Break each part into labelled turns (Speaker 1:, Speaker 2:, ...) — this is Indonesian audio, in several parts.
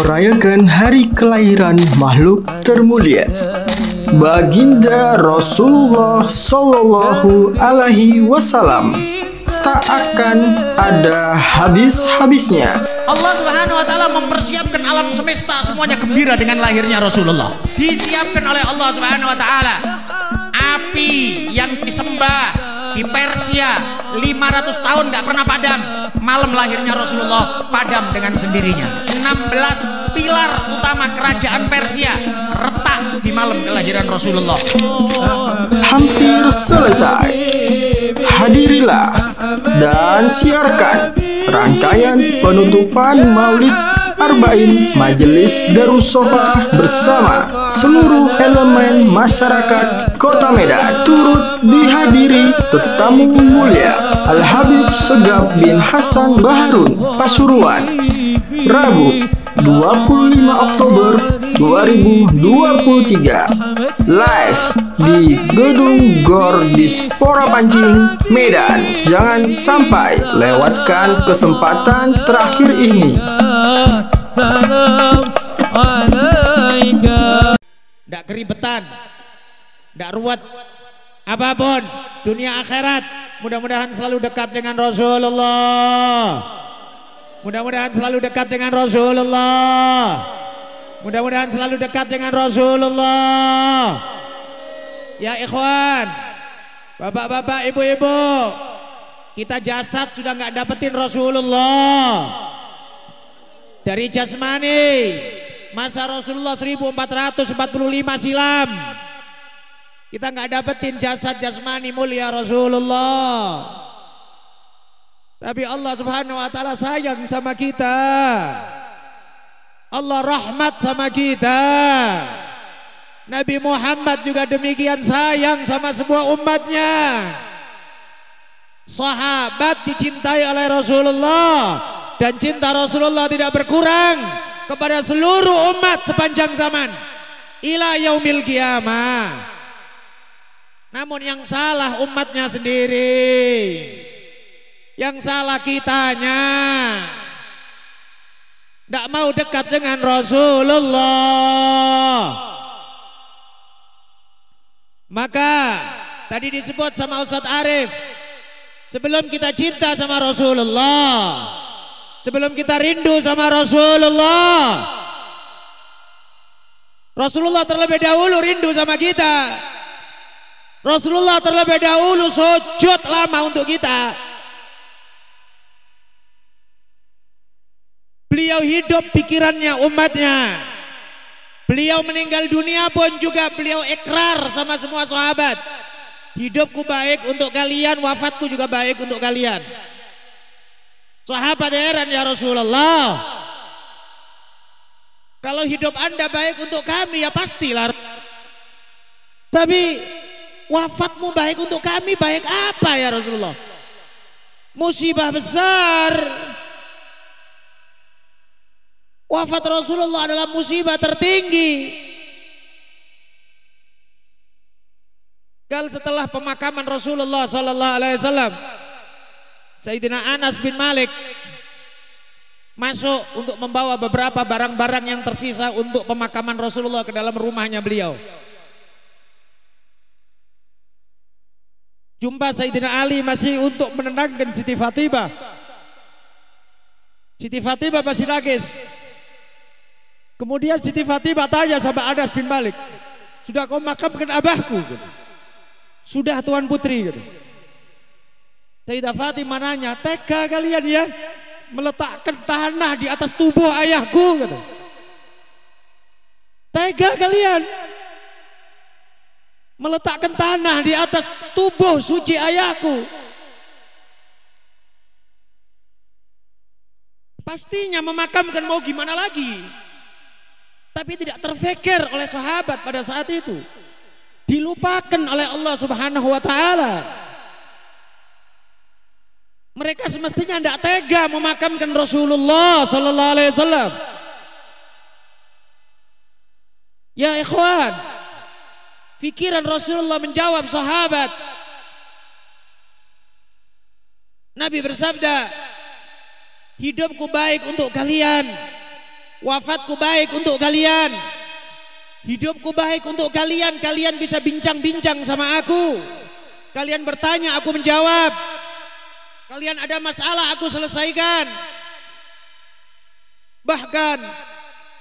Speaker 1: merayakan hari kelahiran makhluk termulia, Baginda Rasulullah Sallallahu Alaihi Wasallam, tak akan ada habis-habisnya.
Speaker 2: Allah Subhanahu wa taala mempersiapkan alam semesta semuanya gembira dengan lahirnya Rasulullah. Disiapkan oleh Allah Subhanahu wa taala api yang disembah di Persia 500 tahun nggak pernah padam. Malam lahirnya Rasulullah padam dengan sendirinya. 16 pilar utama kerajaan Persia retak di malam kelahiran Rasulullah.
Speaker 1: Hampir selesai. Hadirilah dan siarkan rangkaian penutupan Maulid Arba'in Majelis Darus Sofa bersama seluruh elemen masyarakat Kota Medan. Turut dihadiri tetamu mulia Al-Habib Segaf bin Hasan Baharun Pasuruan, Rabu 25 Oktober 2023, live di Gedung Gor Dispora Pancing, Medan. Jangan sampai lewatkan kesempatan terakhir ini.
Speaker 2: Salam alaika. Nggak keribetan, nggak ruwet, apapun dunia akhirat. Mudah-mudahan selalu dekat dengan Rasulullah. Mudah-mudahan selalu dekat dengan Rasulullah. Mudah-mudahan selalu dekat dengan Rasulullah. Ya ikhwan, bapak-bapak, ibu-ibu, kita jasad sudah nggak dapetin Rasulullah. Dari jasmani masa Rasulullah 1445 silam, kita nggak dapetin jasad jasmani mulia Rasulullah. Tapi Allah Subhanahu wa taala sayang sama kita. Allah rahmat sama kita. Nabi Muhammad juga demikian sayang sama semua umatnya. Sahabat dicintai oleh Rasulullah, dan cinta Rasulullah tidak berkurang kepada seluruh umat sepanjang zaman ila yaumil qiyamah. Namun yang salah umatnya sendiri, yang salah kitanya, tidak mau dekat dengan Rasulullah. Maka tadi disebut sama Ustadz Arif, sebelum kita cinta sama Rasulullah, sebelum kita rindu sama Rasulullah, Rasulullah terlebih dahulu rindu sama kita. Rasulullah terlebih dahulu sujud lama untuk kita. Beliau hidup pikirannya umatnya. Beliau meninggal dunia pun juga beliau ikrar sama semua sahabat, hidupku baik untuk kalian, wafatku juga baik untuk kalian. Sahabat heran, ya Rasulullah, kalau hidup anda baik untuk kami ya pastilah, tapi wafatmu baik untuk kami, baik apa ya Rasulullah? Musibah besar. Wafat Rasulullah adalah musibah tertinggi. Kalau setelah pemakaman Rasulullah Sallallahu Alaihi Wasallam, Sayyidina Anas bin Malik masuk untuk membawa beberapa barang-barang yang tersisa untuk pemakaman Rasulullah ke dalam rumahnya beliau. Jumpa Sayyidina Ali masih untuk menenangkan Siti Fatimah. Siti Fatimah masih nangis. Kemudian Siti Fatimah tanya sama Anas bin Malik, sudah kau makamkan abahku? Sudah Tuan Putri. Sayyidah Fatimah nanya, tega kalian ya meletakkan tanah di atas tubuh ayahku? Tega kalian meletakkan tanah di atas tubuh suci ayahku? Pastinya memakamkan, mau gimana lagi? Tapi tidak terfikir oleh sahabat pada saat itu, dilupakan oleh Allah Subhanahu wa taala. Mereka semestinya tidak tega memakamkan Rasulullah Sallallahu Alaihi Wasallam. Ya ikhwan, pikiran Rasulullah menjawab sahabat. Nabi bersabda, hidupku baik untuk kalian, wafatku baik untuk kalian, hidupku baik untuk kalian. Kalian bisa bincang-bincang sama aku, kalian bertanya aku menjawab, kalian ada masalah aku selesaikan. Bahkan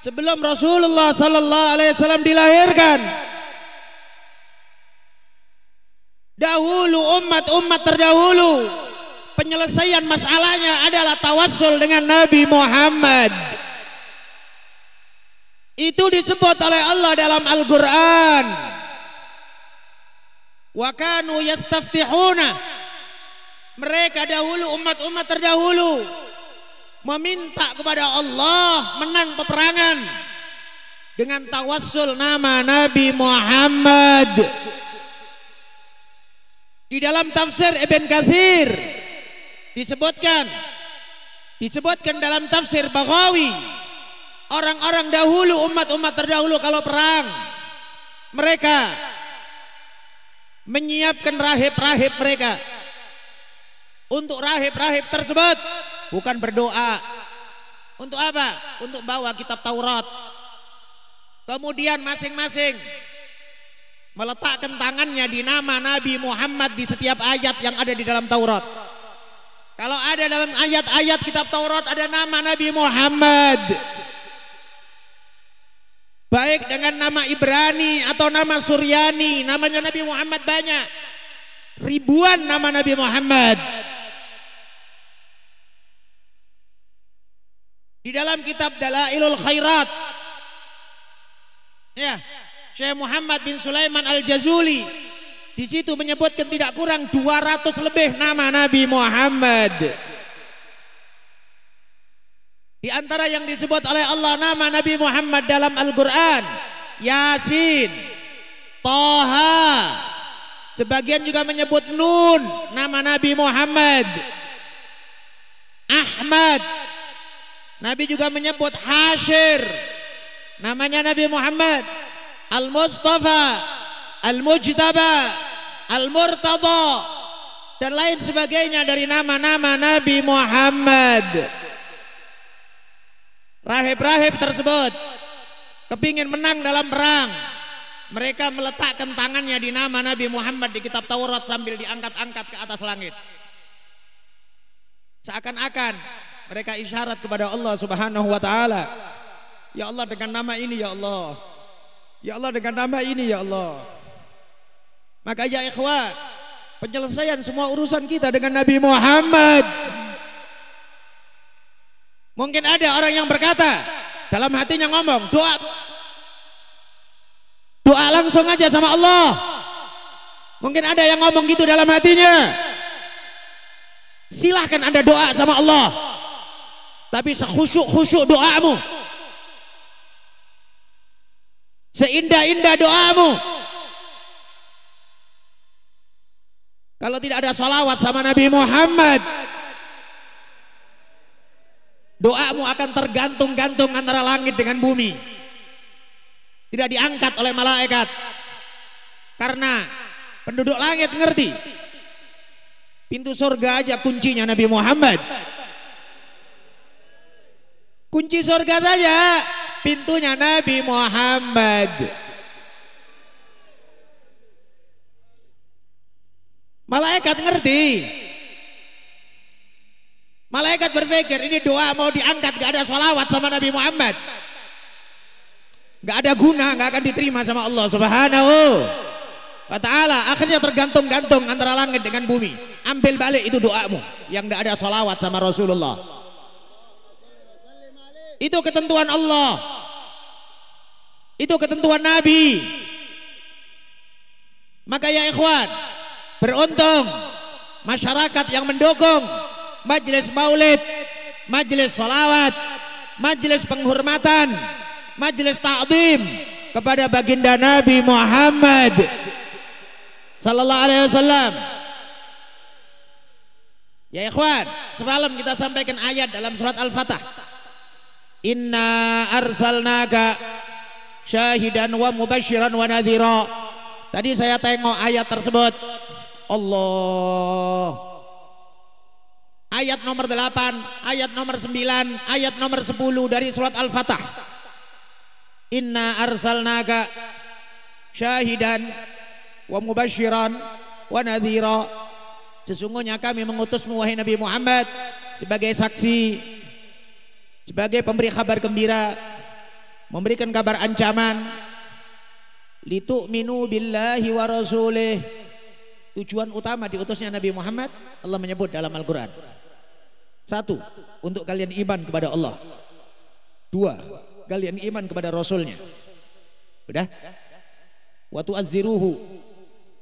Speaker 2: sebelum Rasulullah sallallahu alaihi wasallam dilahirkan, dahulu umat-umat terdahulu penyelesaian masalahnya adalah tawassul dengan Nabi Muhammad. Itu disebut oleh Allah dalam Al-Quran, wa kanu yastaftihuna, mereka dahulu, umat-umat terdahulu meminta kepada Allah menang peperangan dengan tawassul nama Nabi Muhammad. Di dalam tafsir Ibn Katsir disebutkan dalam tafsir Baghawi, orang-orang dahulu, umat-umat terdahulu kalau perang, mereka menyiapkan rahib-rahib mereka. Untuk rahib-rahib tersebut bukan berdoa. Untuk apa? Untuk bawa kitab Taurat. Kemudian masing-masing meletakkan tangannya di nama Nabi Muhammad di setiap ayat yang ada di dalam Taurat. Kalau ada dalam ayat-ayat kitab Taurat ada nama Nabi Muhammad, baik dengan nama Ibrani atau nama Suryani, namanya Nabi Muhammad banyak, ribuan nama Nabi Muhammad. Di dalam kitab Dalailul Khairat, ya, Syekh Muhammad bin Sulaiman Al-Jazuli di situ menyebutkan tidak kurang 200 lebih nama Nabi Muhammad. Di antara yang disebut oleh Allah nama Nabi Muhammad dalam Al-Quran, Yasin, Toha, sebagian juga menyebut Nun, nama Nabi Muhammad, Ahmad, Nabi juga menyebut Hasyir, namanya Nabi Muhammad, Al-Mustafa, Al-Mujtaba, Al-Murtada, dan lain sebagainya dari nama-nama Nabi Muhammad. Rahib-rahib tersebut kepingin menang dalam perang, mereka meletakkan tangannya di nama Nabi Muhammad di kitab Taurat sambil diangkat-angkat ke atas langit, seakan-akan mereka isyarat kepada Allah Subhanahu wa ta'ala, ya Allah dengan nama ini ya Allah, ya Allah dengan nama ini ya Allah. Maka ya ikhwan, penyelesaian semua urusan kita dengan Nabi Muhammad. Mungkin ada orang yang berkata dalam hatinya ngomong doa langsung aja sama Allah. Mungkin ada yang ngomong gitu dalam hatinya. Silahkan Anda doa sama Allah, tapi sekhusyuk-khusyuk doamu, seindah-indah doamu, kalau tidak ada salawat sama Nabi Muhammad, doamu akan tergantung-gantung antara langit dengan bumi, tidak diangkat oleh malaikat. Karena penduduk langit ngerti pintu surga aja kuncinya Nabi Muhammad. Kunci surga saja pintunya Nabi Muhammad. Malaikat ngerti. Malaikat berpikir ini doa mau diangkat gak ada sholawat sama Nabi Muhammad, gak ada guna, gak akan diterima sama Allah Subhanahu wa ta'ala. Akhirnya tergantung-gantung antara langit dengan bumi. Ambil balik itu doamu yang gak ada sholawat sama Rasulullah. Itu ketentuan Allah, itu ketentuan Nabi. Maka ya ikhwan, beruntung masyarakat yang mendukung majelis maulid, majelis sholawat, majelis penghormatan, majelis ta'zim kepada baginda Nabi Muhammad sallallahu alaihi wasallam. Ya ikhwan, semalam kita sampaikan ayat dalam surat Al-Fatah, inna arsalnaka syahidan wa mubasyiran wa nadhira. Tadi saya tengok ayat tersebut, Allah ayat nomor 8, ayat nomor 9, ayat nomor 10 dari surat Al-Fatah. Inna arsalnaka syahidan wa mubasyiran wa nadhira. Sesungguhnya kami mengutusmu wahai Nabi Muhammad sebagai saksi, sebagai pemberi kabar gembira, memberikan kabar ancaman. Litu'minu billahi wa rasulih. Tujuan utama diutusnya Nabi Muhammad Allah menyebut dalam Al-Quran. 1, untuk kalian iman kepada Allah. 2, kalian iman kepada Rasulnya. Udah? Wa tu'azziruhu,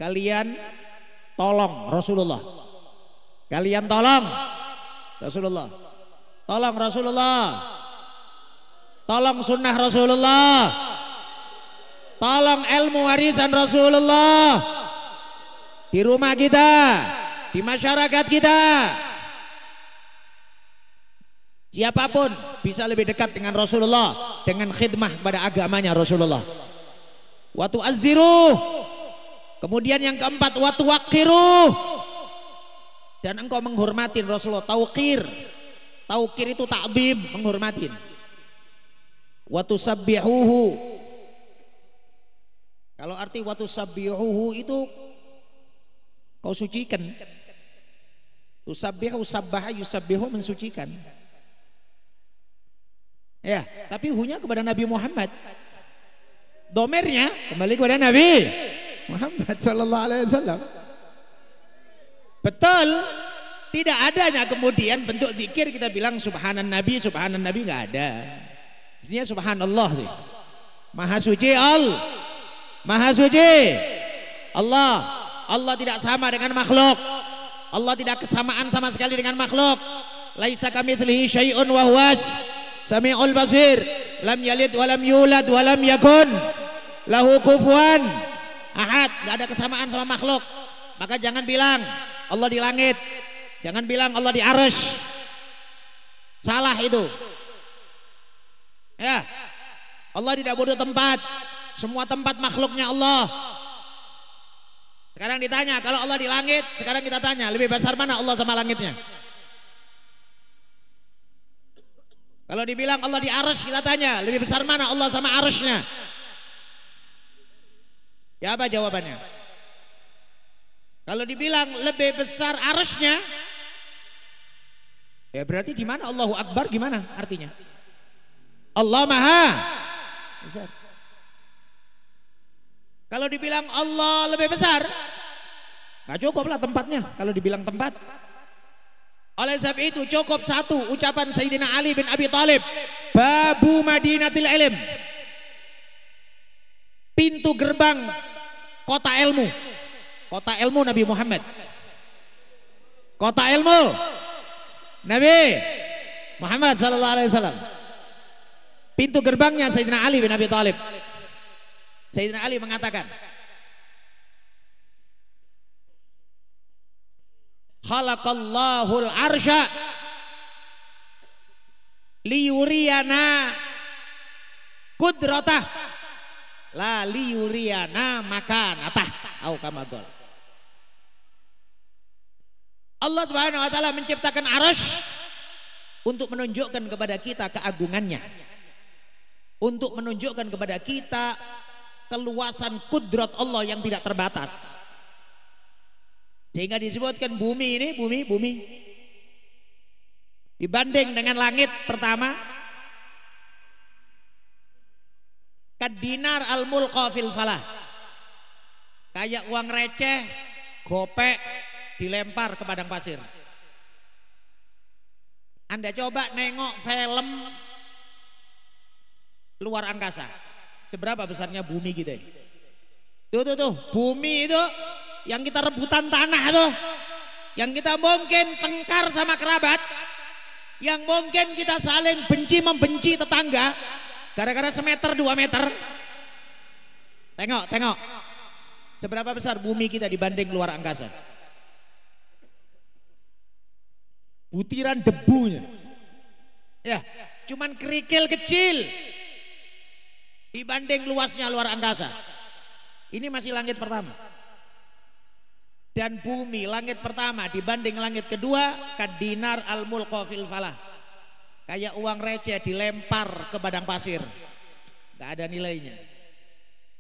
Speaker 2: kalian tolong Rasulullah. Kalian tolong Rasulullah. Tolong Rasulullah. Tolong sunnah Rasulullah. Tolong ilmu warisan Rasulullah. Di rumah kita, di masyarakat kita. Siapapun bisa lebih dekat dengan Rasulullah dengan khidmah kepada agamanya Rasulullah. Wa tu'azziruh. Kemudian yang keempat, wa tuwaqqiruh. Dan engkau menghormatin Rasulullah. Tauqir. Tauqir itu ta'zim, menghormatin. Wa tusabbihuhu. Kalau arti wa tusabbihuhu itu kau sucikan. Tusabbihu sabbaha yusabbihu, mensucikan. Ya, tapi hunya kepada Nabi Muhammad. Domernya kembali kepada Nabi Muhammad sallallahu alaihi wasallam. Betul, tidak adanya kemudian bentuk zikir kita bilang subhanan Nabi enggak ada. Isinya subhanallah sih. Maha suci Maha suci Allah. Allah tidak sama dengan makhluk. Allah tidak kesamaan sama sekali dengan makhluk. Laisa kamitslihi syai'un wa huwas samiul basir. Lam yalid wa lam yulad wa lam yakun lahu kufuwan ahad. Enggak ada kesamaan sama makhluk. Maka jangan bilang Allah di langit, jangan bilang Allah di arsy. Salah itu. Ya. Allah tidak butuh tempat. Semua tempat makhluknya Allah. Sekarang ditanya, kalau Allah di langit, sekarang kita tanya, lebih besar mana Allah sama langitnya? Kalau dibilang Allah di arsy, kita tanya, lebih besar mana Allah sama arsynya? Ya apa jawabannya? Kalau dibilang lebih besar arsynya, ya berarti di mana Allahu Akbar, gimana artinya? Allah Maha besar. Kalau dibilang Allah lebih besar, nggak cukup lah tempatnya. Kalau dibilang tempat, oleh sebab itu cukup satu ucapan Sayyidina Ali bin Abi Thalib, babu Madinatil Ilm, pintu gerbang kota ilmu. Kota ilmu Nabi Muhammad, kota ilmu Nabi Muhammad sallallahu alaihi wasallam. Pintu gerbangnya Sayyidina Ali bin Abi Thalib. Sayyidina Ali mengatakan, khalaqallahul arsya liyuriyana kudratah la liyuriyana makanatah au kama qala. Allah Subhanahu wa taala menciptakan arsy untuk menunjukkan kepada kita keagungannya, untuk menunjukkan kepada kita keluasan kudrat Allah yang tidak terbatas. Sehingga disebutkan bumi ini, bumi dibanding dengan langit pertama, kadinar al-mulqa fil falah, kayak uang receh gopek dilempar ke padang pasir. Anda coba nengok film luar angkasa, seberapa besarnya bumi kita ini? Tuh, bumi itu yang kita rebutan tanah tuh, yang kita mungkin tengkar sama kerabat, yang mungkin kita saling membenci tetangga gara-gara semeter 2 meter. Tengok seberapa besar bumi kita dibanding luar angkasa. Butiran debunya, ya, cuman kerikil kecil dibanding luasnya luar angkasa. Ini masih langit pertama. dan bumi, langit pertama dibanding langit kedua, kadinar al-mulqa fil falah, kayak uang receh dilempar ke padang pasir, nggak ada nilainya.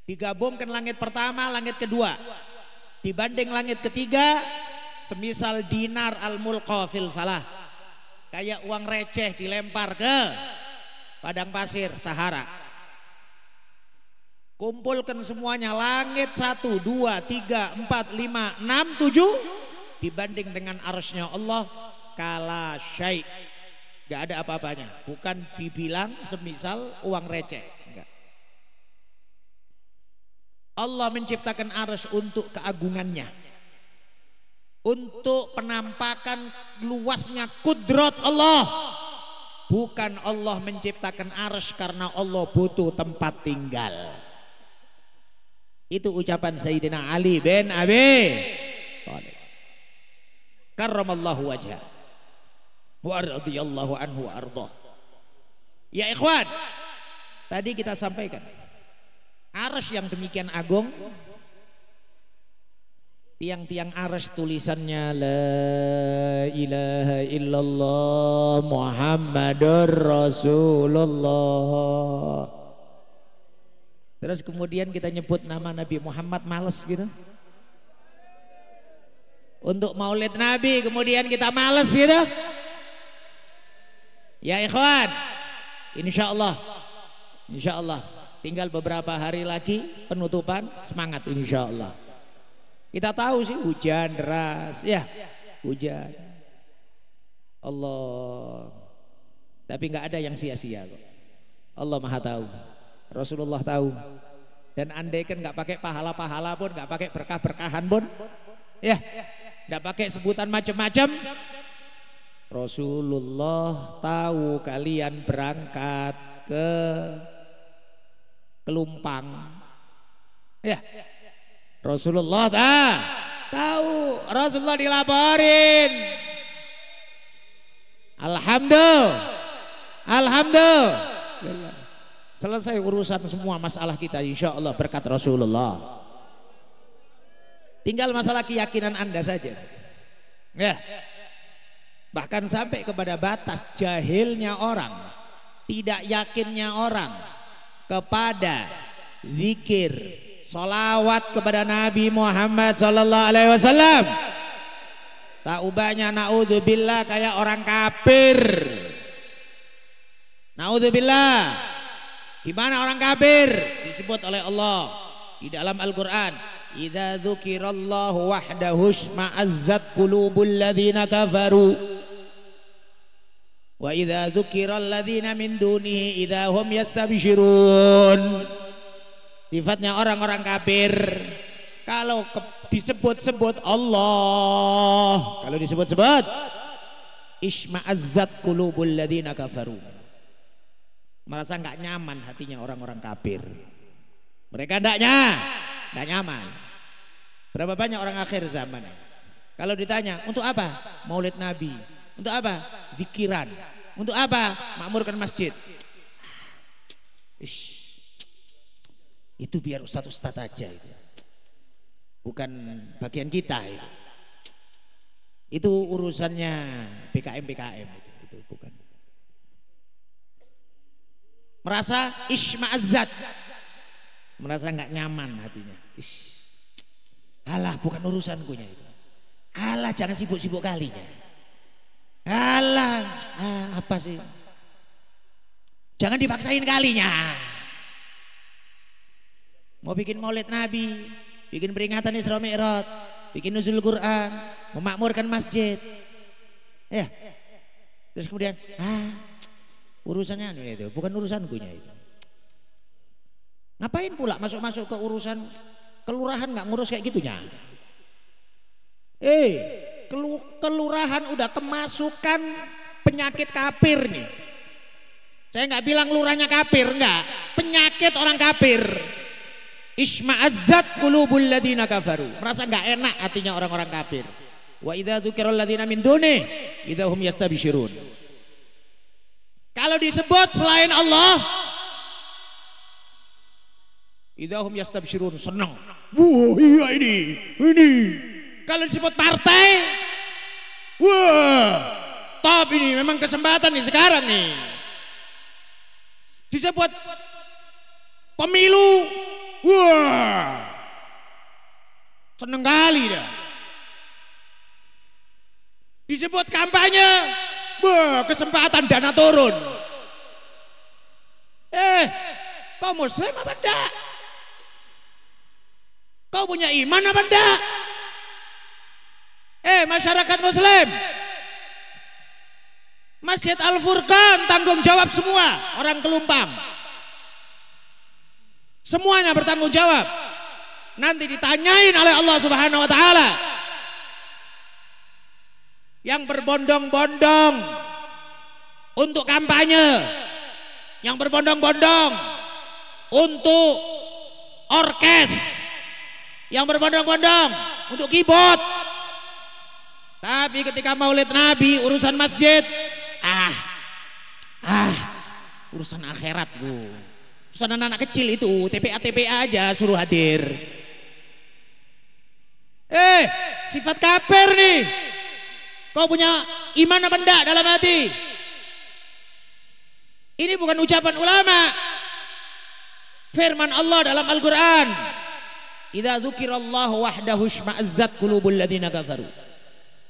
Speaker 2: Digabungkan langit pertama, langit kedua dibanding langit ketiga, semisal dinar al-mulqa fil falah, kayak uang receh dilempar ke padang pasir Sahara. Kumpulkan semuanya, langit 1, 2, 3, 4, 5, 6, 7 dibanding dengan arsy-Nya Allah, kala syai', gak ada apa-apanya. Bukan dibilang semisal uang receh, enggak. Allah menciptakan arsy untuk keagungannya, untuk penampakan luasnya kudrat Allah. Bukan Allah menciptakan arsy karena Allah butuh tempat tinggal. Itu ucapan Sayyidina Ali bin Abi Thalib karramallahu wajhah wa radhiyallahu anhu wa ardhah. Ya ikhwan, tadi kita sampaikan arsy yang demikian agung, tiang-tiang arsy tulisannya la ilaha illallah Muhammadur Rasulullah. Terus kemudian kita nyebut nama Nabi Muhammad, males gitu. Untuk maulid Nabi kemudian kita males gitu. Ya ikhwan, insya Allah tinggal beberapa hari lagi penutupan, semangat insya Allah. Kita tahu sih hujan deras, ya hujan Allah, tapi nggak ada yang sia-sia kok. Allah Maha tahu, Rasulullah tahu. Dan andaikan nggak pakai pahala-pahala pun, nggak pakai berkah-berkahan pun, ya nggak pakai sebutan macam-macam, Rasulullah tahu kalian berangkat ke Kelumpang, ya Rasulullah tahu, Rasulullah dilaporin. Alhamdulillah. Selesai urusan semua masalah kita insya Allah berkat Rasulullah. Tinggal masalah keyakinan Anda saja. Ya. Bahkan sampai kepada batas jahilnya orang, tidak yakinnya orang kepada zikir, sholawat kepada Nabi Muhammad sallallahu alaihi wasallam. Tak ubahnya naudzubillah kayak orang kafir. Naudzubillah. Gimana orang kafir? Disebut oleh Allah di dalam Al-Qur'an, idza dzukirallahu wahdahu ma'azzat qulubul ladzina kafaru wa idza dzukiral ladzina min dunihi idza hum yastabsyirun. Sifatnya orang-orang kafir, kalau disebut-sebut Allah, kalau disebut-sebut isma'azzat qulubul ladzina kafaru, merasa nggak nyaman hatinya orang-orang kafir. Mereka nggak nyaman. Berapa banyak orang akhir zaman, kalau ditanya untuk apa maulid Nabi, untuk apa zikiran, untuk apa makmurkan masjid, itu biar ustadz-ustadz aja, itu bukan bagian kita, itu urusannya BKM itu bukan. Merasa isma'azzat, merasa nggak nyaman hatinya. Alah, bukan urusanku nya itu. Alah, jangan sibuk-sibuk kalinya. Alah, apa sih? Jangan dipaksain kalinya. Mau bikin maulid Nabi, bikin peringatan Isra Mi'raj, bikin nuzul Quran, memakmurkan masjid, ya. Terus kemudian, urusannya itu bukan urusanku nya itu. Ngapain pula masuk-masuk ke urusan kelurahan, nggak ngurus kayak gitunya. Kelurahan udah kemasukan penyakit kafir nih. Saya nggak bilang lurahnya kafir, enggak, penyakit orang kafir. Isma'azzat qulubul ladzina kafaru, merasa nggak enak hatinya orang-orang kafir. Wa idza dzukiral ladzina min duni idza hum yastabsyirun. Kalau disebut selain Allah, idza hum yastabsyirun, senang. Wah, iya ini Kalau disebut partai, wah, top ini memang kesempatan nih sekarang nih. Disebut pemilu, wah, seneng kali dah. Disebut kampanye, wah, kesempatan dana turun. Kau muslim apa enggak? Kau punya iman apa enggak? Masyarakat muslim, Masjid Al-Furqan tanggung jawab semua orang Kelumpang. Semuanya bertanggung jawab. Nanti ditanyain oleh Allah Subhanahu wa taala. Yang berbondong-bondong untuk kampanye, yang berbondong-bondong untuk orkes, yang berbondong-bondong untuk keyboard. Tapi ketika maulid Nabi, urusan masjid, urusan akhirat bu, urusan anak-anak kecil itu, TPA aja suruh hadir. Sifat kafir nih. Kau punya iman apa enggak dalam hati? Ini bukan ucapan ulama. Firman Allah dalam Al-Quran, idza dzukirallahu wahdahu shma'azzat qulubul ladzina kafaru.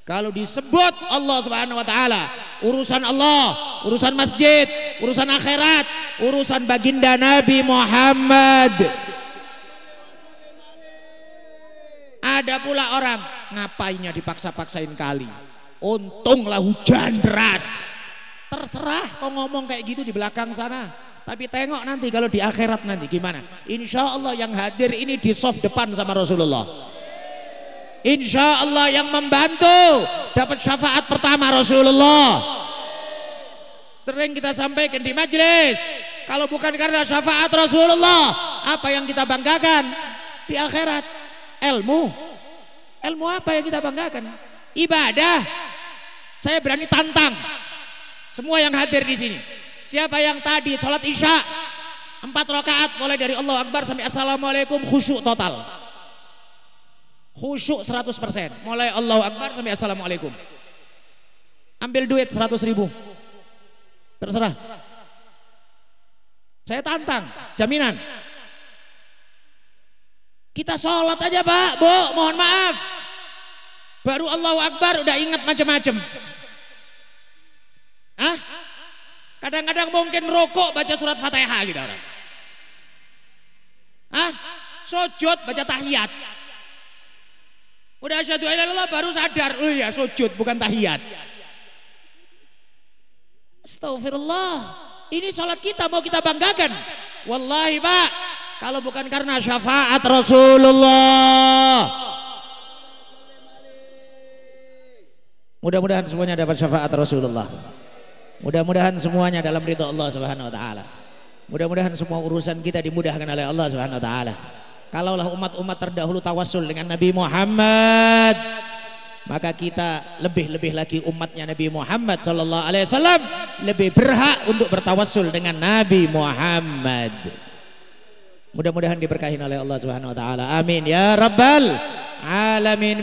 Speaker 2: Kalau disebut Allah Subhanahu wa taala, urusan Allah, urusan masjid, urusan akhirat, urusan baginda Nabi Muhammad. Ada pula orang, ngapainnya dipaksa-paksain kali. Untunglah hujan deras. Terserah kau ngomong kayak gitu di belakang sana. Tapi tengok nanti kalau di akhirat nanti gimana. Insya Allah yang hadir ini di soft depan sama Rasulullah. Insya Allah yang membantu dapat syafaat pertama Rasulullah. Sering kita sampaikan di majelis, kalau bukan karena syafaat Rasulullah, apa yang kita banggakan di akhirat? Ilmu apa yang kita banggakan? Ibadah. Saya berani tantang semua yang hadir di sini. Siapa yang tadi sholat isya 4 rakaat mulai dari Allahu Akbar sampai Assalamualaikum khusyuk total, khusyuk 100%, mulai Allahu Akbar sampai Assalamualaikum, ambil duit 100.000, terserah. Saya tantang, jaminan. Kita sholat aja Pak, Bu, mohon maaf, baru Allahu Akbar udah ingat macam-macam. Kadang-kadang mungkin rokok baca surat Fatihah gitu orang. Sujud baca tahiyat. Udah asyhadu an la ilaha illallah baru sadar, oh iya sujud bukan tahiyat. Astagfirullah. Ini sholat kita mau kita banggakan. Wallahi Pak, kalau bukan karena syafaat Rasulullah. Mudah-mudahan semuanya dapat syafaat Rasulullah. Mudah-mudahan semuanya dalam ridha Allah Subhanahu wa taala. Mudah-mudahan semua urusan kita dimudahkan oleh Allah Subhanahu wa taala. Kalaulah umat-umat terdahulu tawassul dengan Nabi Muhammad, maka kita lebih-lebih lagi umatnya Nabi Muhammad sallallahu alaihi wasallam lebih berhak untuk bertawassul dengan Nabi Muhammad. Mudah-mudahan diberkahi oleh Allah Subhanahu wa taala. Amin ya rabbal alamin.